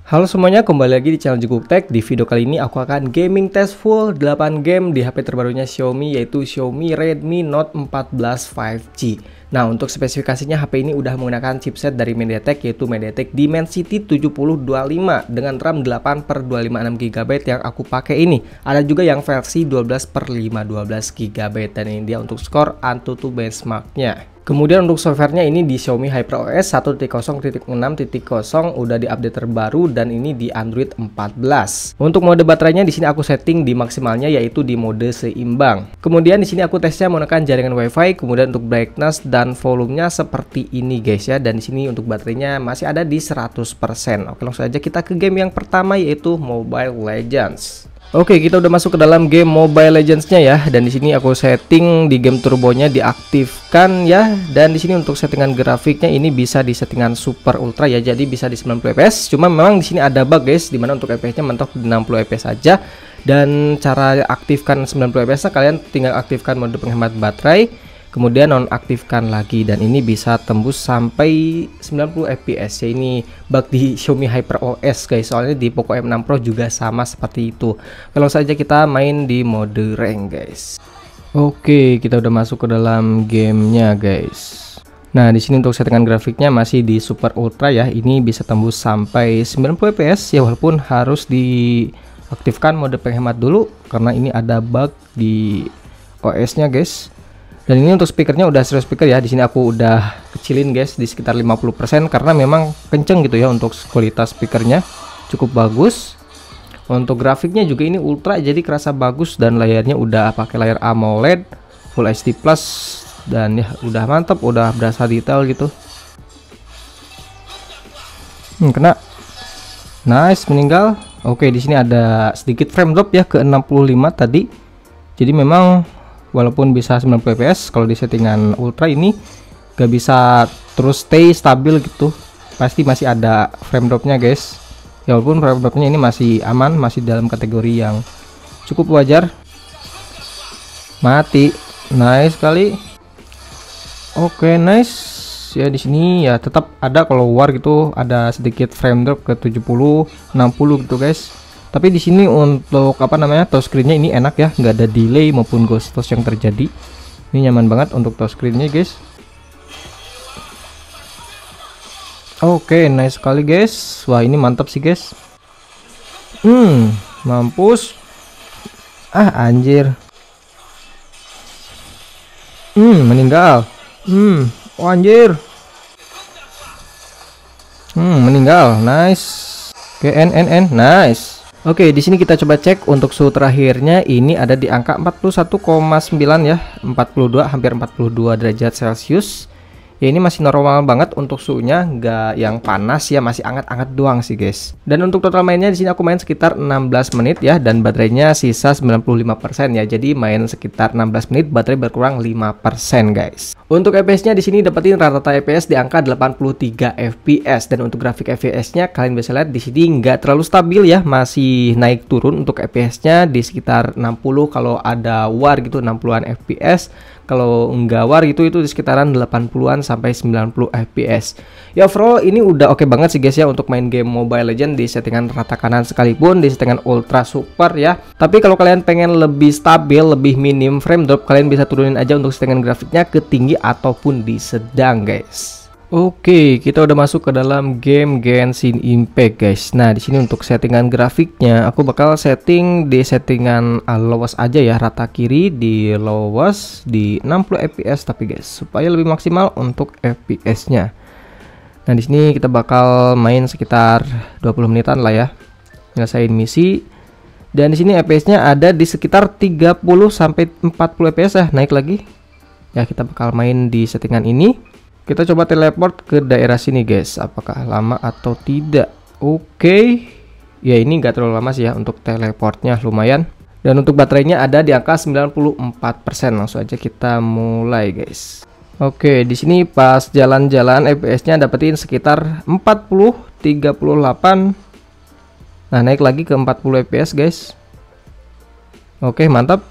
Halo semuanya, kembali lagi di channel Jukuk Tech. Di video kali ini aku akan gaming test full 8 game di HP terbarunya Xiaomi, yaitu Xiaomi Redmi Note 14 5G. Nah, untuk spesifikasinya HP ini udah menggunakan chipset dari MediaTek, yaitu MediaTek Dimensity 7025 dengan RAM 8/256GB yang aku pakai ini. Ada juga yang versi 12/512GB, dan ini dia untuk skor Antutu benchmarknya. Kemudian untuk softwarenya ini di Xiaomi HyperOS 1.0.6.0 udah diupdate terbaru, dan ini di Android 14. Untuk mode baterainya di sini aku setting di maksimalnya, yaitu di mode seimbang. Kemudian di sini aku tesnya menggunakan jaringan WiFi. Kemudian untuk brightness dan volumenya seperti ini guys ya. Dan di sini untuk baterainya masih ada di 100%. Oke, langsung aja kita ke game yang pertama, yaitu Mobile Legends. Oke, kita udah masuk ke dalam game Mobile Legends-nya ya. Dan di sini aku setting di game turbonya diaktifkan ya. Dan di sini untuk settingan grafiknya ini bisa di settingan super ultra ya. Jadi bisa di 90 fps. Cuma memang di sini ada bug guys, dimana untuk FPS-nya mentok di 60 fps saja. Dan cara aktifkan 90 fps kalian tinggal aktifkan mode penghemat baterai, kemudian nonaktifkan lagi, dan ini bisa tembus sampai 90 fps ya. Ini bug di Xiaomi HyperOS guys, soalnya di Poco M6 Pro juga sama seperti itu. Kalau saja kita main di mode rank guys. Oke, kita udah masuk ke dalam gamenya guys. Nah, di sini untuk settingan grafiknya masih di super ultra ya. Ini bisa tembus sampai 90 fps ya, walaupun harus diaktifkan mode penghemat dulu karena ini ada bug di OS-nya guys. Dan ini untuk speakernya udah stereo speaker ya. Di sini aku udah kecilin guys di sekitar 50% karena memang kenceng gitu ya. Untuk kualitas speakernya cukup bagus. Untuk grafiknya juga ini ultra, jadi kerasa bagus, dan layarnya udah pakai layar AMOLED Full HD Plus, dan ya udah mantap, udah berasa detail gitu. Kena. Nice, meninggal. Oke, di sini ada sedikit frame drop ya ke 65 tadi. Jadi memang walaupun bisa 90 fps, kalau di settingan ultra ini gak bisa terus stay stabil gitu, pasti masih ada frame dropnya guys ya. Walaupun frame dropnya ini masih aman, masih dalam kategori yang cukup wajar. Mati. Nice sekali. Oke, nice ya. Di sini ya tetap ada, kalau war gitu ada sedikit frame drop ke 70 60 gitu guys. Tapi di sini untuk touchscreen-nya ini enak ya, nggak ada delay maupun ghost touch yang terjadi. Ini nyaman banget untuk touchscreen-nya guys. Oke, nice sekali guys. Wah, ini mantap sih guys. Mampus. Ah, anjir. Meninggal. Oh, anjir. Meninggal. Nice. Oke, nice. Oke, di sini kita coba cek untuk suhu terakhirnya, ini ada di angka 41,9 ya, 42 hampir 42 derajat Celcius. Ya, ini masih normal banget untuk suhunya, nggak yang panas ya, masih hangat-hangat doang sih guys. Dan untuk total mainnya di sini aku main sekitar 16 menit ya, dan baterainya sisa 95% ya. Jadi main sekitar 16 menit, baterai berkurang 5% guys. Untuk FPS-nya di sini dapetin rata-rata FPS di angka 83 FPS, dan untuk grafik FPS-nya kalian bisa lihat di sini nggak terlalu stabil ya, masih naik turun. Untuk FPS-nya di sekitar 60 kalau ada war gitu, 60-an FPS. Kalau enggak war gitu itu di sekitaran 80-an sampai 90 fps. Ya overall ini udah oke banget sih guys ya untuk main game Mobile Legends di settingan rata kanan sekalipun di settingan ultra super ya. Tapi kalau kalian pengen lebih stabil, lebih minim frame drop, kalian bisa turunin aja untuk settingan grafiknya ke tinggi ataupun di sedang guys. Oke, kita udah masuk ke dalam game Genshin Impact guys. Nah, di sini untuk settingan grafiknya aku bakal setting di settingan lowest aja ya, rata kiri di lowest di 60 fps tapi guys, supaya lebih maksimal untuk FPS-nya. Nah, di sini kita bakal main sekitar 20 menitan lah ya. Nyelesain misi. Dan di sini FPS-nya ada di sekitar 30 sampai 40 fps ya, naik lagi. Ya, kita bakal main di settingan ini. Kita coba teleport ke daerah sini guys, apakah lama atau tidak. Oke. Ya, ini nggak terlalu lama sih ya untuk teleportnya, lumayan. Dan untuk baterainya ada di angka 94%. Langsung aja kita mulai guys. Oke, di sini pas jalan-jalan FPS-nya dapetin sekitar 40 38. Nah, naik lagi ke 40 fps guys. Oke, mantap.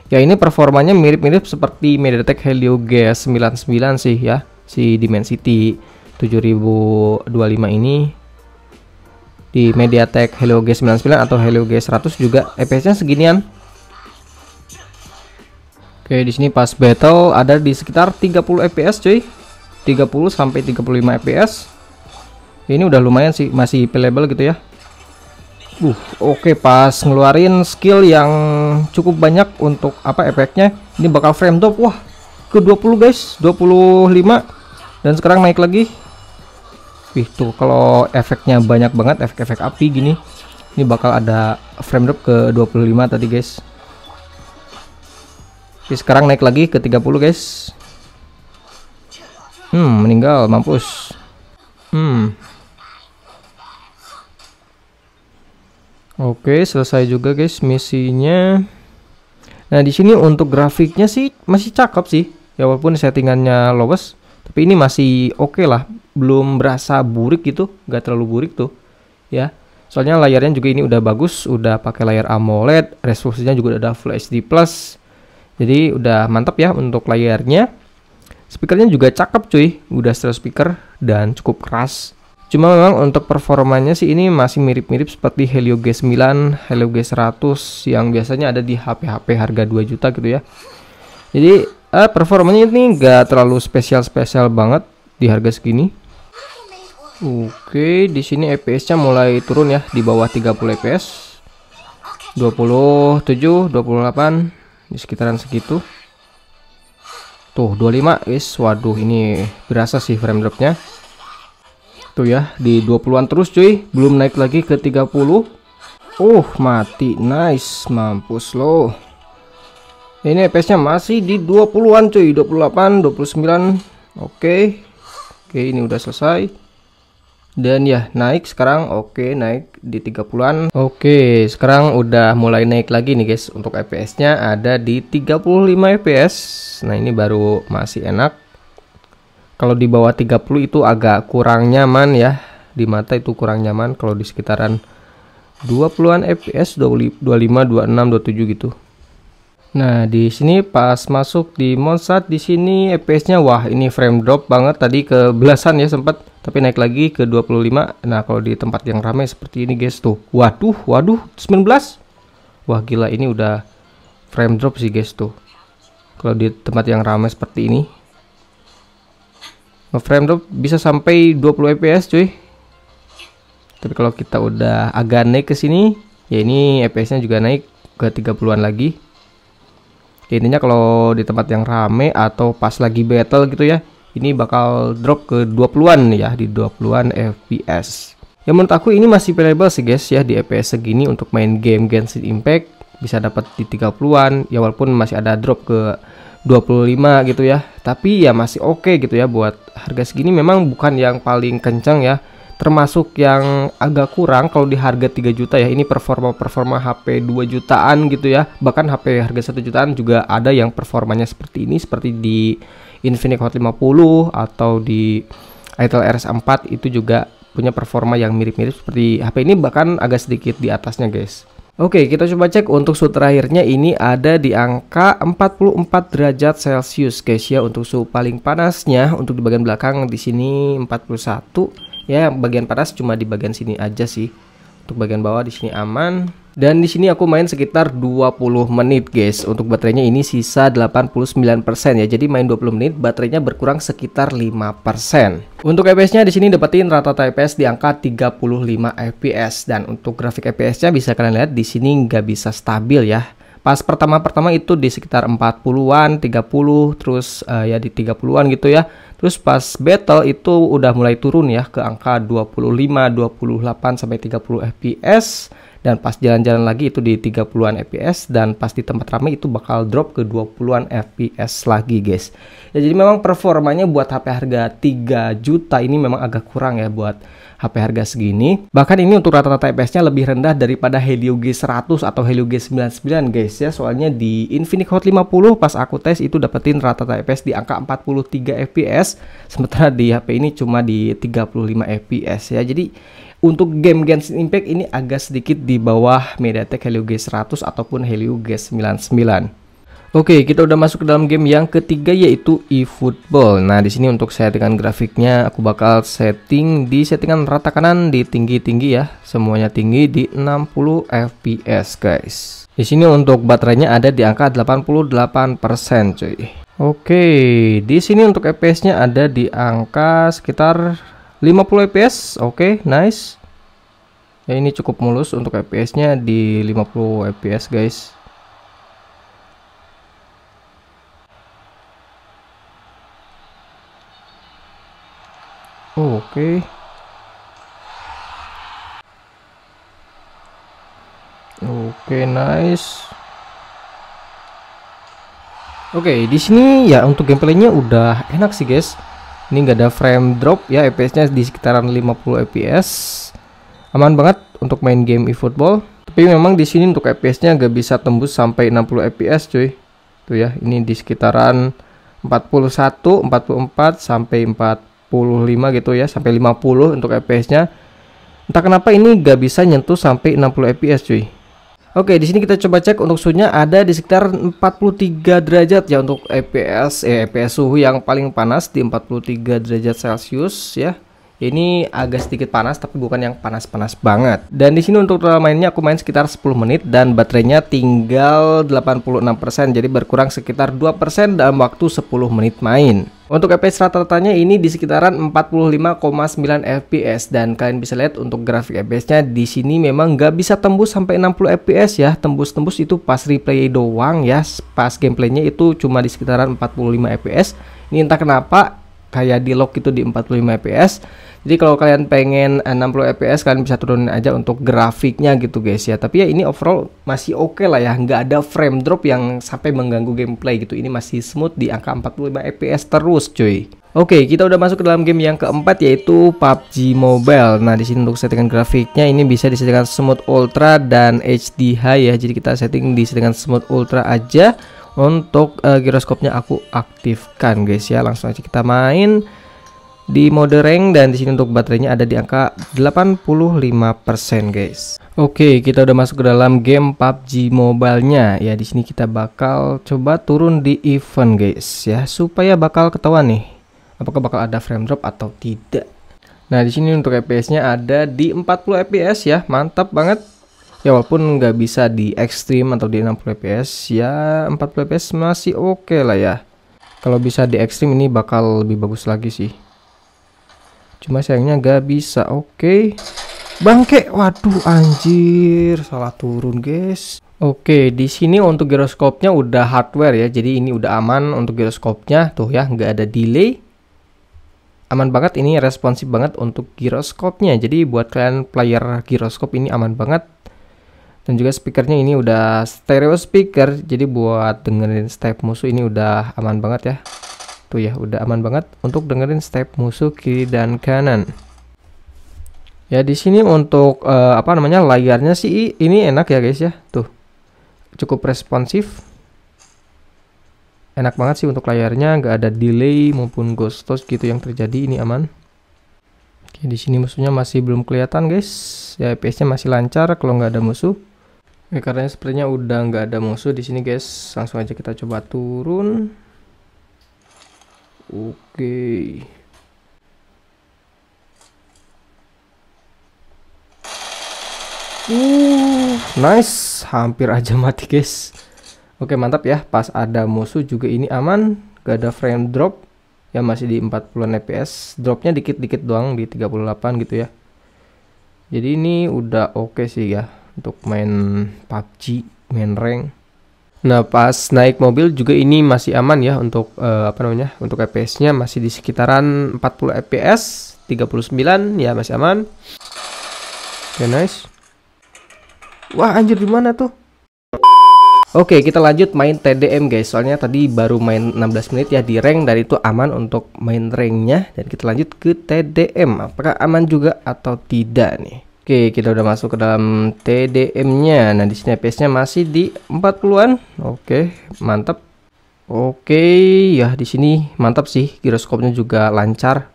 Ya, ini performanya mirip-mirip seperti MediaTek Helio G99 sih ya, si Dimensity 7025 ini. Di MediaTek Helio G99 atau Helio G100 juga FPS-nya seginian. Oke, di sini pas battle ada di sekitar 30 fps cuy. 30 sampai 35 fps. Ini udah lumayan sih, masih playable gitu ya. Oke, pas ngeluarin skill yang cukup banyak untuk apa efeknya. Ini bakal frame drop. Wah, ke 20 guys, 25. Dan sekarang naik lagi. Tuh kalau efeknya banyak banget, efek-efek api gini. Ini bakal ada frame drop ke 25 tadi guys. Oke, sekarang naik lagi ke 30 guys. Meninggal, mampus. Oke, selesai juga guys misinya. Nah, di sini untuk grafiknya sih masih cakep sih. Ya walaupun settingannya lowest, tapi ini masih oke lah. Belum berasa burik gitu, nggak terlalu burik tuh ya. Soalnya layarnya juga ini udah bagus, udah pakai layar AMOLED, resolusinya juga udah Full HD Plus. Jadi udah mantap ya untuk layarnya. Speakernya juga cakep cuy, udah stereo speaker dan cukup keras. Cuma memang untuk performanya sih ini masih mirip-mirip seperti Helio G9, Helio G100 yang biasanya ada di HP-HP harga 2 juta gitu ya. Jadi performanya ini nggak terlalu spesial banget di harga segini. Oke, di sini FPS-nya mulai turun ya, di bawah 30 fps. 27, 28 di sekitaran segitu. Tuh 25 guys. Waduh, ini berasa sih frame dropnya. Tuh ya, di 20-an terus cuy, belum naik lagi ke 30. Mati. Nice, mampus loh. Ini FPS-nya masih di 20-an cuy, 28, 29. Oke, ini udah selesai. Dan ya naik sekarang. Oke, naik di 30-an. Oke, sekarang udah mulai naik lagi nih guys. Untuk FPS-nya ada di 35 fps. Nah, ini baru masih enak. Kalau di bawah 30 itu agak kurang nyaman ya. Di mata itu kurang nyaman. Kalau di sekitaran 20-an fps, 25, 26, 27 gitu. Nah, di sini pas masuk di Monsat di sini FPS-nya wah, ini frame drop banget. Tadi ke belasan ya sempat, tapi naik lagi ke 25. Nah, kalau di tempat yang ramai seperti ini guys tuh. Waduh, 19. Wah, gila, ini udah frame drop sih guys tuh. Kalau di tempat yang ramai seperti ini. Frame drop bisa sampai 20 fps cuy. Tapi kalau kita udah agak naik ke sini, ya ini FPS-nya juga naik ke 30-an lagi. Intinya kalau di tempat yang rame atau pas lagi battle gitu ya, ini bakal drop ke 20-an ya, di 20-an fps. Ya menurut aku ini masih playable sih guys ya, di fps segini untuk main game Genshin Impact bisa dapat di 30-an ya, walaupun masih ada drop ke 25 gitu ya. Tapi ya masih oke gitu ya, buat harga segini memang bukan yang paling kencang ya. Termasuk yang agak kurang kalau di harga 3 juta ya. Ini performa HP 2 jutaan gitu ya. Bahkan HP harga 1 jutaan juga ada yang performanya seperti ini, seperti di Infinix Hot 50 atau di Itel RS4 itu juga punya performa yang mirip-mirip seperti HP ini, bahkan agak sedikit di atasnya guys. Oke, kita coba cek untuk suhu terakhirnya. Ini ada di angka 44 derajat Celcius guys ya untuk suhu paling panasnya. Untuk di bagian belakang di sini 41. Ya, bagian panas cuma di bagian sini aja sih. Untuk bagian bawah di sini aman. Dan di sini aku main sekitar 20 menit guys. Untuk baterainya ini sisa 89% ya. Jadi main 20 menit baterainya berkurang sekitar 5%. Untuk FPS-nya di sini dapetin rata-rata FPS di angka 35 FPS, dan untuk grafik FPS-nya bisa kalian lihat di sini nggak bisa stabil ya. Pas pertama-pertama itu di sekitar 40-an, 30, terus ya di 30-an gitu ya. Terus pas battle itu udah mulai turun ya ke angka 25, 28 sampai 30 FPS. Dan pas jalan-jalan lagi itu di 30-an FPS, dan pas di tempat ramai itu bakal drop ke 20-an FPS lagi guys. Ya, jadi memang performanya buat HP harga 3 juta ini memang agak kurang ya buat HP harga segini. Bahkan ini untuk rata-rata FPS-nya lebih rendah daripada Helio G100 atau Helio G99 guys ya. Soalnya di Infinix Hot 50 pas aku tes itu dapetin rata-rata FPS di angka 43 FPS, sementara di HP ini cuma di 35 FPS ya. Jadi untuk game Genshin Impact ini agak sedikit di bawah MediaTek Helio G100 ataupun Helio G99. Oke, kita udah masuk ke dalam game yang ketiga yaitu eFootball. Nah, di sini untuk settingan grafiknya aku bakal setting di settingan rata kanan di tinggi-tinggi ya. Semuanya tinggi di 60 fps, guys. Di sini untuk baterainya ada di angka 88%, cuy. Oke, di sini untuk fps-nya ada di angka sekitar 50 fps. Oke, nice. Ya, ini cukup mulus untuk fps-nya di 50 fps, guys. Oke. Oke, nice. Oke, di sini ya untuk gameplaynya udah enak sih, guys. Ini nggak ada frame drop ya, fps-nya di sekitaran 50 fps. Aman banget untuk main game eFootball. Tapi memang di sini untuk fps-nya nggak bisa tembus sampai 60 fps, cuy. Tuh ya, ini di sekitaran 41, 44 sampai 45 gitu ya, sampai 50 untuk fps-nya. Entah kenapa ini gak bisa nyentuh sampai 60 fps, cuy. Oke, di sini kita coba cek untuk suhunya ada di sekitar 43 derajat ya untuk fps suhu yang paling panas di 43 derajat Celcius ya. Ini agak sedikit panas tapi bukan yang panas-panas banget. Dan di sini untuk total mainnya aku main sekitar 10 menit dan baterainya tinggal 86%, jadi berkurang sekitar 2% dalam waktu 10 menit main. Untuk fps rata-ratanya ini di sekitaran 45,9 fps dan kalian bisa lihat untuk grafik fps-nya di sini memang nggak bisa tembus sampai 60 fps ya. Tembus-tembus itu pas replay doang ya. Pas gameplaynya itu cuma di sekitaran 45 fps. Ini entah kenapa kayak di lock itu di 45 fps. Jadi kalau kalian pengen 60 fps kalian bisa turunin aja untuk grafiknya gitu, guys ya. Tapi ya ini overall masih oke lah ya, nggak ada frame drop yang sampai mengganggu gameplay gitu. Ini masih smooth di angka 45 fps terus, cuy. Oke, kita udah masuk ke dalam game yang keempat yaitu PUBG Mobile. Nah, di sini untuk settingan grafiknya ini bisa disettingkan smooth ultra dan HD high ya. Jadi kita setting di settingan smooth ultra aja. Untuk giroskopnya aku aktifkan, guys ya. Langsung aja kita main di mode rank dan di sini untuk baterainya ada di angka 85%, guys. Oke, kita udah masuk ke dalam game PUBG Mobile-nya. Ya, di sini kita bakal coba turun di event, guys ya, supaya bakal ketahuan nih apakah bakal ada frame drop atau tidak. Nah, di sini untuk fps-nya ada di 40 fps ya. Mantap banget. Ya, walaupun nggak bisa di ekstrim atau di 60 fps ya, 40 fps masih oke lah ya. Kalau bisa di ekstrim ini bakal lebih bagus lagi sih. Cuma sayangnya nggak bisa. Oke. Bangke. Waduh, anjir, salah turun, guys. Oke, di sini untuk giroskopnya udah hardware ya. Jadi ini udah aman untuk giroskopnya. Tuh ya, nggak ada delay. Aman banget, ini responsif banget untuk giroskopnya. Jadi buat kalian player giroskop ini aman banget. Dan juga speakernya ini udah stereo speaker, jadi buat dengerin step musuh ini udah aman banget ya. Tuh ya, udah aman banget untuk dengerin step musuh kiri dan kanan. Ya, di sini untuk layarnya sih ini enak ya, guys ya. Tuh, cukup responsif. Enak banget sih untuk layarnya, nggak ada delay maupun ghost touch gitu yang terjadi, ini aman. Oke, di sini musuhnya masih belum kelihatan, guys. Ya, FPS-nya masih lancar kalau nggak ada musuh. Oke, karena sepertinya udah nggak ada musuh di sini, guys. Langsung aja kita coba turun. Oke. Nice, hampir aja mati, guys. Oke, mantap ya. Pas ada musuh juga ini aman, gak ada frame drop. Ya, masih di 40 fps. Dropnya dikit-dikit doang di 38 gitu ya. Jadi ini udah oke sih ya untuk main PUBG, main rank. Nah, pas naik mobil juga ini masih aman ya untuk untuk fps-nya masih di sekitaran 40 fps, 39 ya, masih aman. Oke, nice. Wah, anjir, di mana tuh? Oke, kita lanjut main TDM, guys. Soalnya tadi baru main 16 menit ya di rank dan itu aman untuk main ranknya. Dan kita lanjut ke TDM. Apakah aman juga atau tidak nih? Oke, kita udah masuk ke dalam TDM-nya. Nah, di sini FPS-nya masih di 40-an. Oke, mantap. Oke, ya di sini mantap sih. Giroskopnya juga lancar.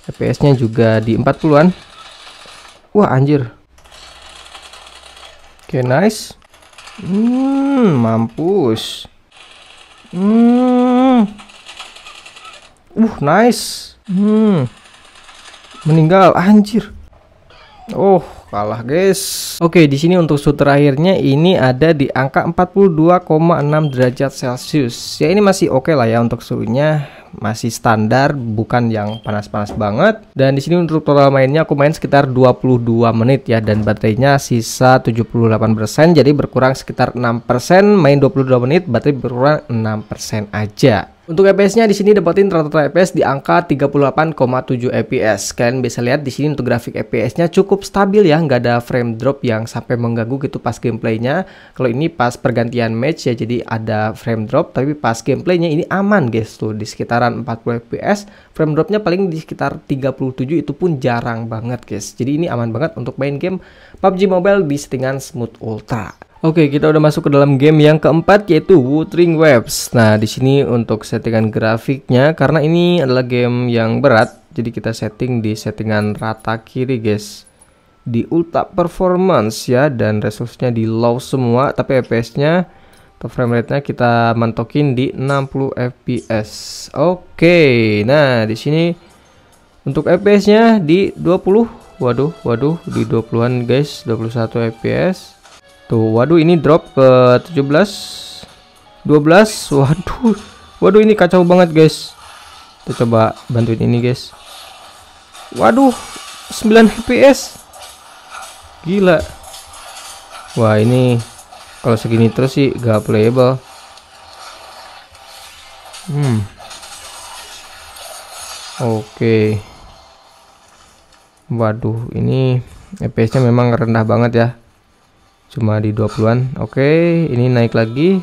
FPS-nya juga di 40-an. Wah, anjir. Oke, nice. Mampus. Nice. Meninggal, anjir. Oh, kalah guys. Oke, di sini untuk suhu terakhirnya ini ada di angka 42,6 derajat Celcius. Ya ini masih oke lah ya untuk suhunya, masih standar, bukan yang panas-panas banget. Dan di sini untuk total mainnya aku main sekitar 22 menit ya, dan baterainya sisa 78%, jadi berkurang sekitar 6%. Main 22 menit, baterai berkurang 6% aja. Untuk FPS-nya di sini dapetin rata-rata FPS di angka 38,7 FPS. Kalian bisa lihat di sini untuk grafik FPS-nya cukup stabil ya, nggak ada frame drop yang sampai mengganggu gitu pas gameplaynya. Kalau ini pas pergantian match ya, jadi ada frame drop, tapi pas gameplaynya ini aman guys, tuh di sekitaran 40 FPS. Frame dropnya paling di sekitar 37, itu pun jarang banget guys. Jadi ini aman banget untuk main game PUBG Mobile di settingan Smooth Ultra. Oke, kita udah masuk ke dalam game yang keempat, yaitu Wuthering Waves. Nah, di sini untuk settingan grafiknya, karena ini adalah game yang berat, jadi kita setting di settingan rata kiri guys, di ultra performance ya, dan resource-nya di low semua, tapi FPS-nya atau frame rate-nya kita mantokin di 60 FPS. Oke, nah di sini untuk FPS-nya di 20. Waduh, di 20-an guys, 21 FPS. Tuh, waduh ini drop ke 17, 12. Waduh ini kacau banget guys. Kita coba bantuin ini guys. Waduh, 9 FPS. Gila. Wah, ini kalau segini terus sih gak playable. Oke. Waduh, ini FPS-nya memang rendah banget ya. Cuma di 20-an. Oke, ini naik lagi.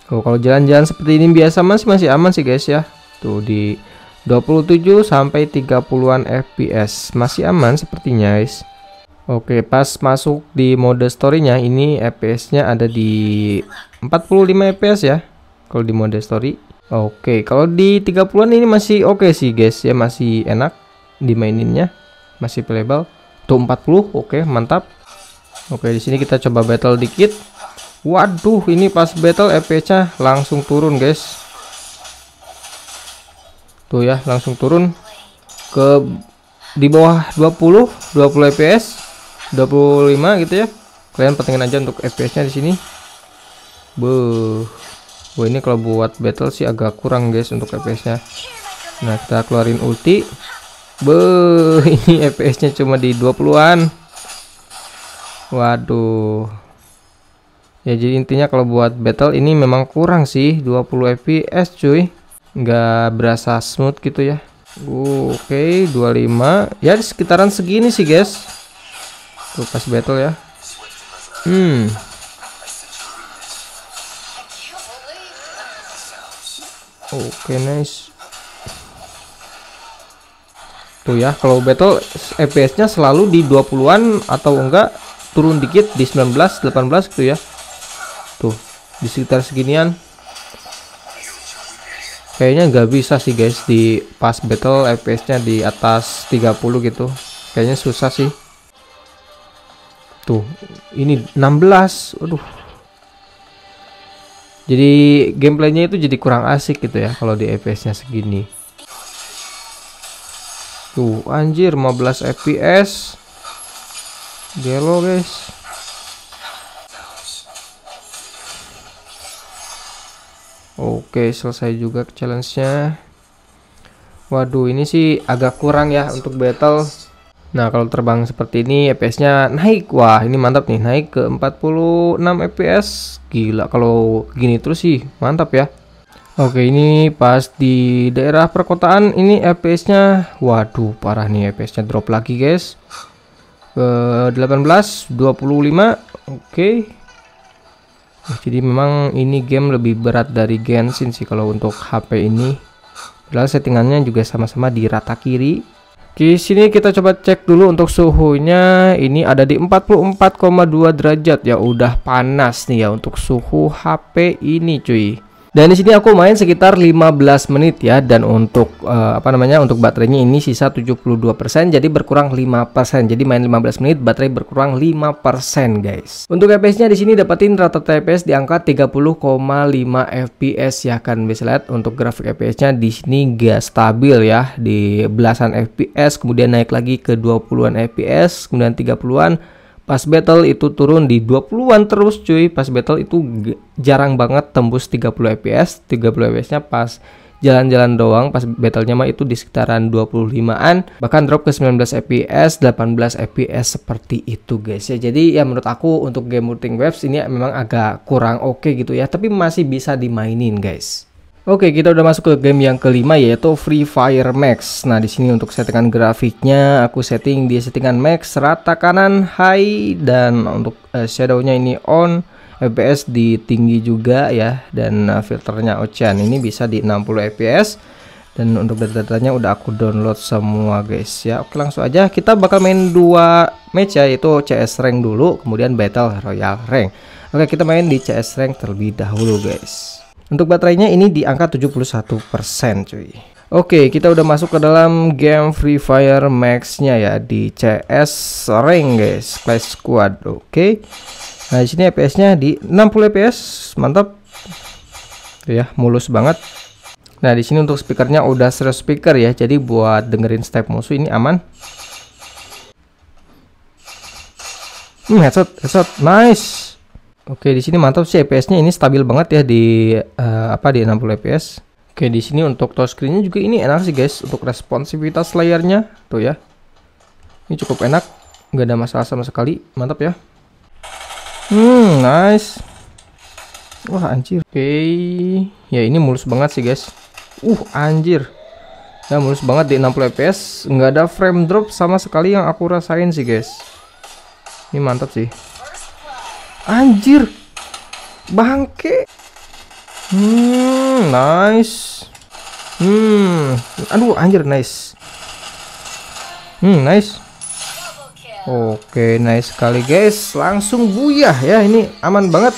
Oh, kalau jalan-jalan seperti ini biasa masih aman sih guys ya. Tuh di 27 sampai 30-an FPS masih aman sepertinya guys. Oke, pas masuk di mode story-nya ini FPS-nya ada di 45 FPS ya kalau di mode story. Oke, kalau di 30-an ini masih oke sih guys ya, masih enak dimaininnya, masih playable. Tuh 40, oke, mantap. Oke, di sini kita coba battle dikit. Waduh, ini pas battle FPS-nya langsung turun, guys. Tuh ya, langsung turun ke di bawah 20 FPS, 25 gitu ya. Kalian pentingin aja untuk FPS-nya di sini. Wah, ini kalau buat battle sih agak kurang, guys, untuk FPS-nya. Nah, kita keluarin ulti. Ini FPS-nya cuma di 20-an. Waduh. Ya, jadi intinya kalau buat battle ini memang kurang sih, 20 FPS cuy. Nggak berasa smooth gitu ya. Oke, 25. Ya di sekitaran segini sih guys. Tuh pas battle ya. Oke, nice. Tuh ya, kalau battle FPS-nya selalu di 20-an atau enggak turun dikit di 19, 18 gitu ya. Tuh, di sekitar seginian. Kayaknya nggak bisa sih guys di pas battle FPS-nya di atas 30 gitu. Kayaknya susah sih. Tuh, ini 16. Waduh. Jadi gameplaynya itu jadi kurang asik gitu ya kalau di FPS-nya segini. Tuh, anjir 15 FPS. Gelo guys. Oke, selesai juga challenge-nya. Waduh, ini sih agak kurang ya untuk battle. Nah, kalau terbang seperti ini FPS-nya naik. Wah, ini mantap nih, naik ke 46 FPS. Gila, kalau gini terus sih mantap ya. Oke, ini pas di daerah perkotaan ini FPS-nya, waduh, parah nih, FPS-nya drop lagi guys. Ke 18, 25. Oke. Jadi memang ini game lebih berat dari Genshin sih kalau untuk HP ini. Padahal settingannya juga sama-sama di rata kiri. Di sini kita coba cek dulu untuk suhunya. Ini ada di 44,2 derajat ya, udah panas nih ya untuk suhu HP ini cuy. Dan di sini aku main sekitar 15 menit ya, dan untuk untuk baterainya ini sisa 72%, jadi berkurang 5%. Jadi main 15 menit baterai berkurang 5% guys. Untuk FPS-nya di sini dapetin rata-rata FPS di angka 30,5 FPS ya, kan bisa lihat untuk grafik FPS-nya di sini gak stabil ya, di belasan FPS, kemudian naik lagi ke 20-an FPS, kemudian 30-an. Pas battle itu turun di 20-an terus cuy. Pas battle itu jarang banget tembus 30 fps. 30 fps nya pas jalan-jalan doang. Pas battlenya mah itu di sekitaran 25-an, bahkan drop ke 19 fps, 18 fps seperti itu guys ya. Jadi ya menurut aku untuk game Wuthering Waves ini memang agak kurang oke gitu ya, tapi masih bisa dimainin guys. Oke, kita udah masuk ke game yang kelima, yaitu Free Fire Max. Nah, di sini untuk settingan grafiknya aku setting di settingan max, rata kanan high, dan untuk shadownya ini on, FPS di tinggi juga ya, dan filternya Ocean ini bisa di 60 fps. Dan untuk data-datanya udah aku download semua guys ya. Oke, langsung aja kita bakal main 2 match ya, yaitu CS rank dulu, kemudian Battle Royale rank. Oke, kita main di CS rank terlebih dahulu guys. Untuk baterainya ini di angka 71% cuy. Oke, kita udah masuk ke dalam game Free Fire Max-nya ya, di CS rank guys, Clash Squad. Oke. Nah, di sini FPS-nya di 60 fps, mantap. Ya, mulus banget. Nah, di sini untuk speakernya udah stereo speaker ya, jadi buat dengerin step musuh ini aman. Headshot, nice. Oke, di sini mantap sih, FPS-nya ini stabil banget ya di di 60 fps. Oke, di sini untuk touchscreen-nya juga ini enak sih guys, untuk responsivitas layarnya tuh ya. Ini cukup enak, nggak ada masalah sama sekali, mantap ya. Nice. Wah, anjir. Oke, ya ini mulus banget sih guys. Anjir. Ya mulus banget di 60 fps, nggak ada frame drop sama sekali yang aku rasain sih guys. Ini mantap sih. Anjir, bangke. Nice. Aduh, anjir, nice. Nice. Oke, nice sekali guys. Langsung buyah ya, ini aman banget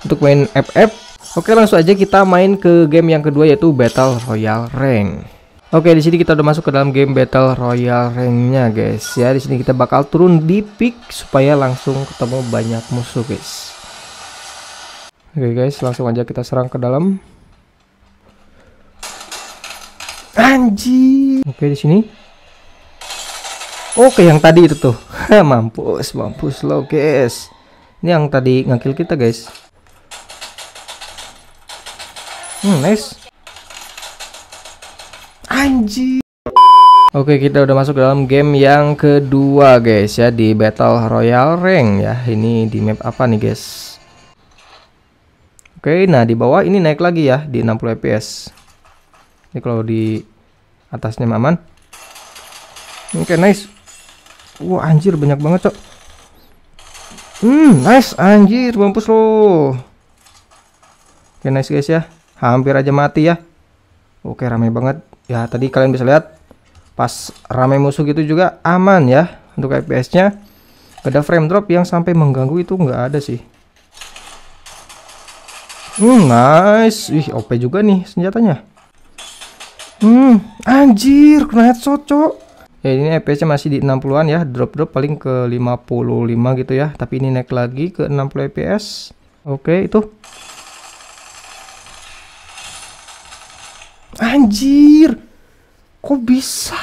untuk main FF. Oke, langsung aja kita main ke game yang kedua, yaitu Battle Royale rank. Oke, di sini kita udah masuk ke dalam game Battle Royale rank-nya guys ya. Di sini kita bakal turun di pick supaya langsung ketemu banyak musuh guys. Oke guys, langsung aja kita serang ke dalam. Anjir. Oke, di sini. Oke, yang tadi itu tuh. mampus lo guys. Ini yang tadi ngekill kita guys. Nice. Anjir. Oke, kita udah masuk dalam game yang kedua guys ya, di Battle Royale rank ya. Ini di map apa nih guys? Oke, nah di bawah ini naik lagi ya di 60 fps. Ini kalau di atasnya aman. Oke, nice. Wah, anjir banyak banget, cok. Nice, anjir, mampus lo. Oke, nice guys ya. Hampir aja mati ya. Oke, ramai banget. Ya, tadi kalian bisa lihat pas ramai musuh gitu juga aman ya. Untuk FPS-nya gak ada frame drop yang sampai mengganggu, itu nggak ada sih. Nice. Wih, OP juga nih senjatanya. Anjir, kena headshot, cok. Ya, ini FPS-nya masih di 60-an ya. Drop paling ke 55 gitu ya. Tapi ini naik lagi ke 60 FPS. Oke, itu. Anjir, kok bisa?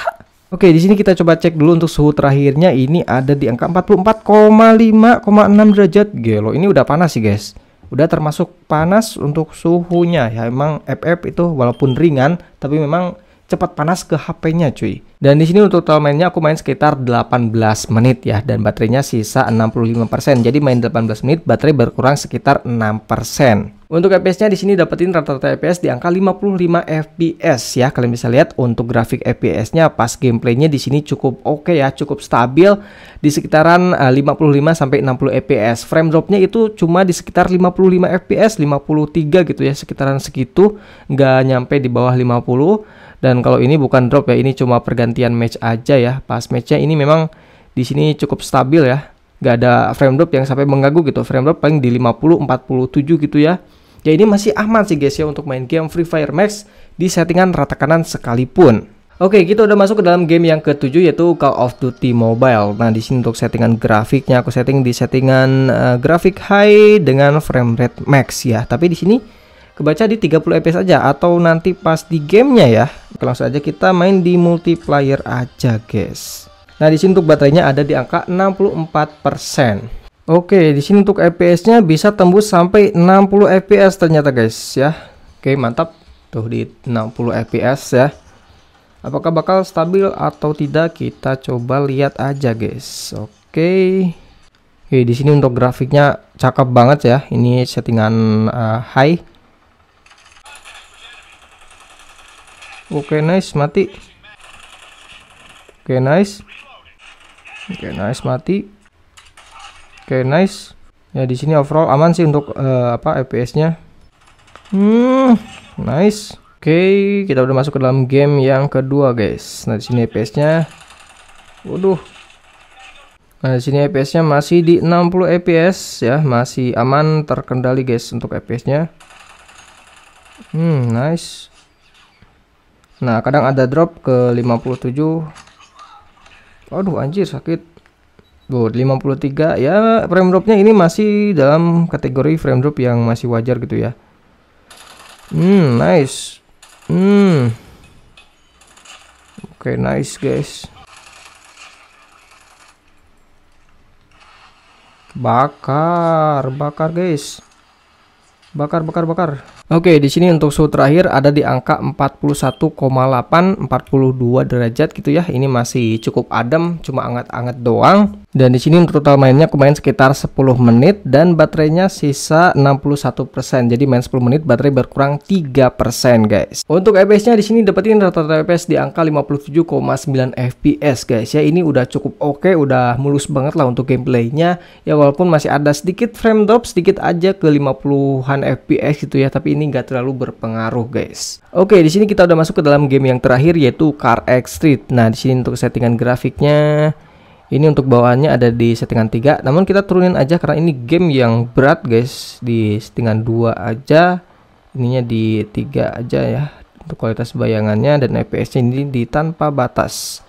Oke, di sini kita coba cek dulu untuk suhu terakhirnya. Ini ada di angka 44,5,6 derajat. Gelo, ini udah panas sih guys. Udah termasuk panas untuk suhunya ya. Emang FF itu walaupun ringan, tapi memang cepat panas ke HP-nya cuy. Dan di sini untuk total mainnya aku main sekitar 18 menit ya, dan baterainya sisa 65%. Jadi main 18 menit baterai berkurang sekitar 6%. Untuk FPS-nya di sini dapetin rata-rata FPS di angka 55 FPS ya. Kalian bisa lihat untuk grafik FPS-nya pas gameplaynya di sini cukup oke ya, cukup stabil di sekitaran 55 sampai 60 FPS. Frame drop-nya itu cuma di sekitar 55 FPS, 53 gitu ya, sekitaran segitu, nggak nyampe di bawah 50. Dan kalau ini bukan drop ya, ini cuma pergantian match aja ya. Pas matchnya ini memang di sini cukup stabil ya, nggak ada frame drop yang sampai mengganggu gitu. Frame drop paling di 50, 47 gitu ya. Ya ini masih aman sih guys ya untuk main game Free Fire Max di settingan rata kanan sekalipun. Oke, kita udah masuk ke dalam game yang ketujuh yaitu Call of Duty Mobile. Nah, di sini untuk settingan grafiknya aku setting di settingan grafik high dengan frame rate max ya. Tapi di sini kebaca di 30 fps aja atau nanti pas di gamenya ya. Oke, langsung aja kita main di multiplayer aja guys. Nah, di sini untuk baterainya ada di angka 64%. Oke, di sini untuk FPS-nya bisa tembus sampai 60 fps ternyata guys ya. Oke, mantap. Tuh di 60 fps ya. Apakah bakal stabil atau tidak, kita coba lihat aja guys. Oke. Oke, di sini untuk grafiknya cakep banget ya. Ini settingan high. Oke, nice, mati. Oke, nice. Oke, nice, mati. Oke, nice. Ya di sini overall aman sih untuk FPS-nya. Nice. Oke, kita udah masuk ke dalam game yang kedua, guys. Nah, di sini FPS-nya waduh. Nah, di sini FPS-nya masih di 60 fps ya, masih aman terkendali, guys, untuk FPS-nya. Nice. Nah, kadang ada drop ke 57. Waduh, anjir sakit. 53 ya, frame dropnya ini masih dalam kategori frame drop yang masih wajar gitu ya. Nice. Oke, nice guys. Bakar guys. Bakar. Oke, di sini untuk suhu terakhir ada di angka 41,8 42 derajat gitu ya. Ini masih cukup adem, cuma anget-anget doang. Dan di sini untuk total mainnya aku main sekitar 10 menit dan baterainya sisa 61%. Jadi main 10 menit baterai berkurang 3% guys. Untuk FPS-nya di sini dapetin rata-rata FPS di angka 57,9 FPS guys ya. Ini udah cukup oke, udah mulus banget lah untuk gameplaynya. Ya walaupun masih ada sedikit frame drop sedikit aja ke 50-an FPS gitu ya, tapi ini nggak terlalu berpengaruh guys. Oke, di sini kita udah masuk ke dalam game yang terakhir yaitu Car X Street. Nah, di sini untuk settingan grafiknya ini untuk bawaannya ada di settingan 3, namun kita turunin aja karena ini game yang berat guys. Di settingan 2 aja, ininya di 3 aja ya untuk kualitas bayangannya, dan FPS-nya ini di tanpa batas.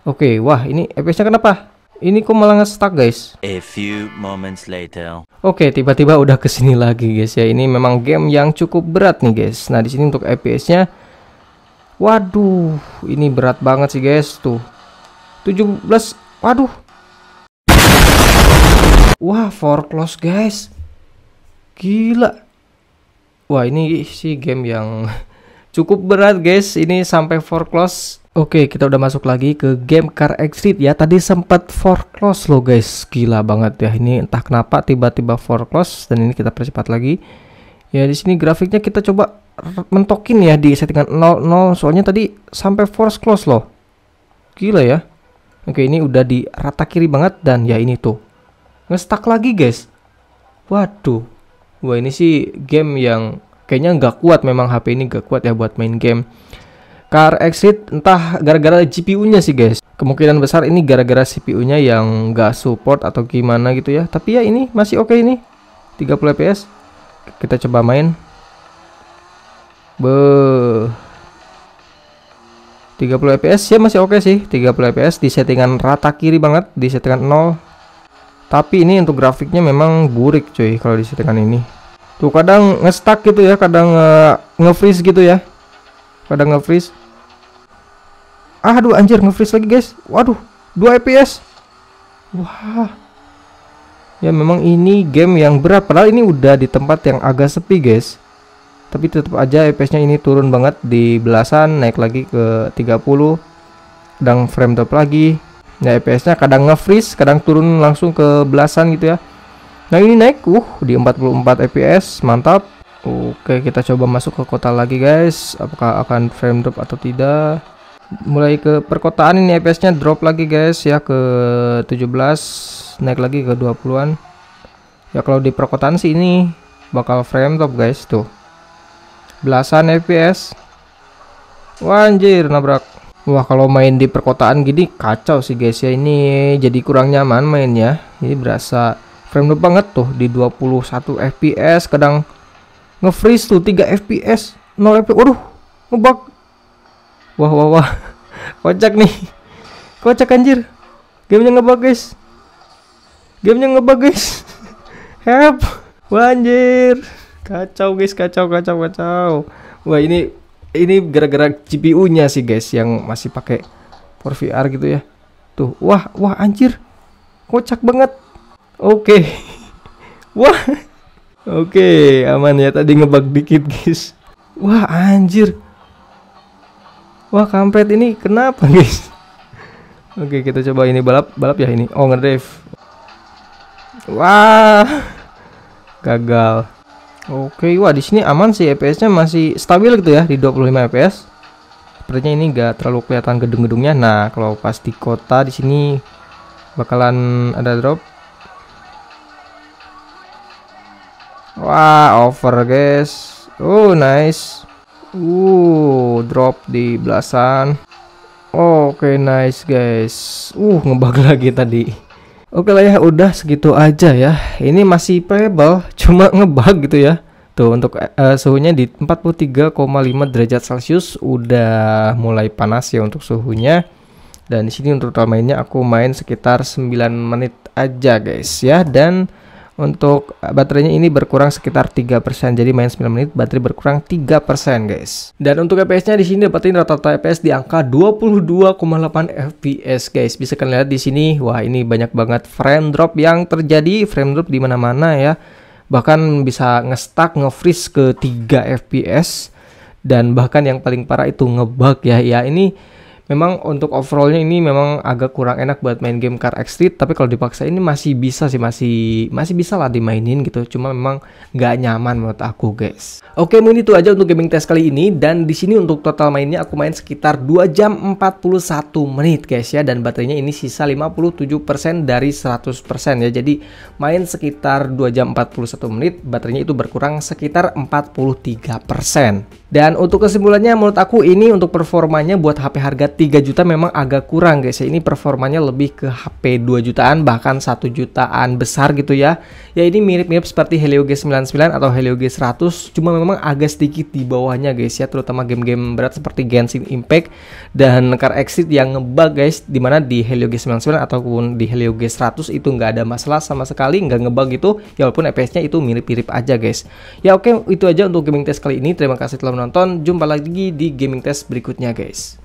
Oke, wah ini FPS-nya kenapa? Ini kok malah nge-stuck guys. A few moments later. Oke, tiba-tiba udah kesini lagi guys ya. Ini memang game yang cukup berat nih guys. Nah, di sini untuk FPS-nya, waduh, ini berat banget sih guys. Tuh 17, waduh. Wah, foreclose guys. Gila. Wah, ini sih game yang cukup berat guys. Ini sampai foreclose. Oke, kita udah masuk lagi ke game Car X Street ya. Tadi sempat foreclose loh guys. Gila banget ya. Ini entah kenapa tiba-tiba foreclose, dan ini kita percepat lagi. Ya di sini grafiknya kita coba mentokin ya di settingan 00, soalnya tadi sampai foreclose loh. Gila ya. Oke, ini udah di rata kiri banget, dan ya ini tuh nge-stuck lagi guys. Waduh. Wah, ini sih game yang kayaknya nggak kuat, memang HP ini nggak kuat ya buat main game Car X Street. Entah gara-gara GPU-nya sih guys. Kemungkinan besar ini gara-gara CPU-nya yang nggak support atau gimana gitu ya. Tapi ya ini masih oke ini 30 fps. Kita coba main. 30 fps ya masih oke sih. 30 fps di settingan rata kiri banget, di settingan 0. Tapi ini untuk grafiknya memang burik cuy kalau di settingan ini. Tuh kadang nge-stuck gitu ya, kadang nge-freeze gitu ya. Kadang nge-freeze. Aduh anjir, nge-freeze lagi guys. Waduh, 2 fps. Wah. Ya memang ini game yang berat, padahal ini udah di tempat yang agak sepi guys. Tapi tetap aja FPS-nya ini turun banget di belasan, naik lagi ke 30. Kadang frame drop lagi. Nah, FPS-nya kadang nge-freeze, kadang turun langsung ke belasan gitu ya. Nah, ini naik di 44 FPS, mantap. Oke, kita coba masuk ke kota lagi guys. Apakah akan frame drop atau tidak? Mulai ke perkotaan ini FPS-nya drop lagi guys ya, ke 17, naik lagi ke 20-an. Ya kalau di perkotaan sih ini bakal frame drop guys tuh. Belasan FPS. Wah, anjir nabrak. Wah, kalau main di perkotaan gini kacau sih guys ya. Ini jadi kurang nyaman mainnya. Ini berasa frame drop banget tuh di 21 FPS, kadang nge-freeze tuh 3 fps 0 fps. Waduh, ngebug. Wah. Kocak nih. Kocak anjir. Gamenya ngebug guys. Help. Wah anjir. Kacau guys, kacau. Wah, ini gara-gara GPU-nya sih guys yang masih pakai for VR gitu ya. Tuh, wah anjir. Kocak banget. Oke. Wah. Oke, aman ya, tadi ngebug dikit guys. Wah anjir. Wah, kampret ini kenapa guys? Oke, kita coba ini balap ya ini. Oh, ngedrive. Wah. Gagal. Oke, wah di sini aman sih, FPS-nya masih stabil gitu ya di 25 FPS. Sepertinya ini enggak terlalu kelihatan gedung-gedungnya. Nah, kalau pas di kota di sini bakalan ada drop. Wah, over guys. Oh, nice. Drop di belasan. Oke, nice guys. Ngebug lagi tadi. Oke lah ya, udah segitu aja ya. Ini masih playable, cuma ngebug gitu ya. Tuh untuk suhunya di 43,5 derajat Celcius udah mulai panas ya untuk suhunya. Dan di sini untuk total mainnya aku main sekitar 9 menit aja guys ya. Dan untuk baterainya ini berkurang sekitar 3%. Jadi main 9 menit baterai berkurang 3% guys. Dan untuk FPS-nya di sini dapetin rata-rata FPS di angka 22,8 FPS guys. Bisa kalian lihat di sini. Wah, ini banyak banget frame drop yang terjadi, frame drop di mana-mana ya. Bahkan bisa nge-stuck, nge-freeze ke 3 FPS. Dan bahkan yang paling parah itu ngebug ya. Ya, ini memang untuk overallnya ini memang agak kurang enak buat main game Car X-Street, tapi kalau dipaksa ini masih bisa sih, masih bisa lah dimainin gitu. Cuma memang nggak nyaman menurut aku guys. Oke, mungkin itu aja untuk gaming test kali ini. Dan di sini untuk total mainnya aku main sekitar 2 jam 41 menit guys ya. Dan baterainya ini sisa 57% dari 100% ya. Jadi main sekitar 2 jam 41 menit, baterainya itu berkurang sekitar 43%. Dan untuk kesimpulannya menurut aku ini untuk performanya buat HP harga 3 juta memang agak kurang guys ya. Ini performanya lebih ke HP 2 jutaan bahkan 1 jutaan besar gitu ya. Ya, ini mirip-mirip seperti Helio G99 atau Helio G100, cuma memang agak sedikit di bawahnya guys ya, terutama game-game berat seperti Genshin Impact dan Car X-Street yang ngebug guys, dimana di Helio G99 ataupun di Helio G100 itu nggak ada masalah sama sekali, nggak ngebug itu ya, walaupun FPS-nya itu mirip-mirip aja guys. Ya oke, itu aja untuk gaming test kali ini. Terima kasih telah menonton, jumpa lagi di gaming test berikutnya guys.